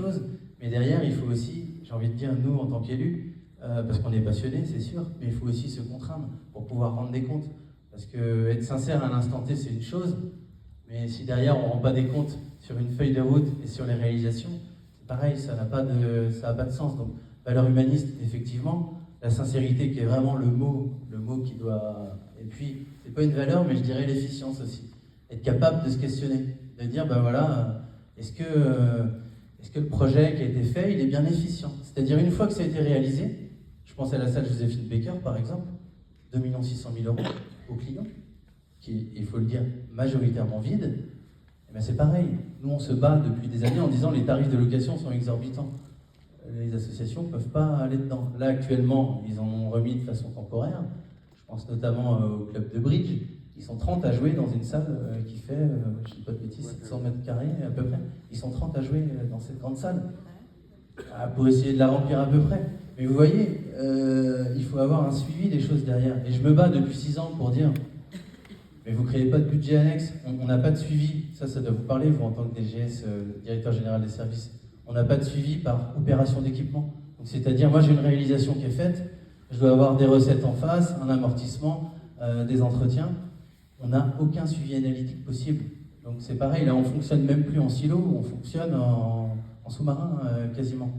chose, mais derrière, il faut aussi, j'ai envie de dire, nous, en tant qu'élus, parce qu'on est passionnés, c'est sûr, mais il faut aussi se contraindre pour pouvoir rendre des comptes. Parce que être sincère à l'instant T, c'est une chose, mais si derrière, on ne rend pas des comptes sur une feuille de route et sur les réalisations, c'est pareil, ça n'a pas de sens. Donc, valeur humaniste, effectivement, la sincérité qui est vraiment le mot qui doit... Et puis, c'est pas une valeur, mais je dirais l'efficience aussi. Être capable de se questionner, de dire, ben voilà, est-ce que le projet qui a été fait, il est bien efficient? C'est-à-dire, une fois que ça a été réalisé, je pense à la salle Joséphine Baker, par exemple, 2 600 000 € aux clients, qui est, il faut le dire, majoritairement vide. Et ben c'est pareil. Nous, on se bat depuis des années en disant les tarifs de location sont exorbitants. Les associations ne peuvent pas aller dedans. Là, actuellement, ils en ont remis de façon temporaire. Je pense notamment au club de bridge. Ils sont 30 à jouer dans une salle qui fait, je ne dis pas de bêtises, 700 mètres carrés à peu près. Ils sont 30 à jouer dans cette grande salle pour essayer de la remplir à peu près. Mais vous voyez, il faut avoir un suivi des choses derrière. Et je me bats depuis 6 ans pour dire, mais vous ne créez pas de budget annexe, on n'a pas de suivi. Ça doit vous parler, vous, en tant que DGS, directeur général des services. On n'a pas de suivi par opération d'équipement. C'est-à-dire, moi j'ai une réalisation qui est faite, je dois avoir des recettes en face, un amortissement, des entretiens. On n'a aucun suivi analytique possible. Donc c'est pareil, là on ne fonctionne même plus en silo, on fonctionne en sous-marin quasiment.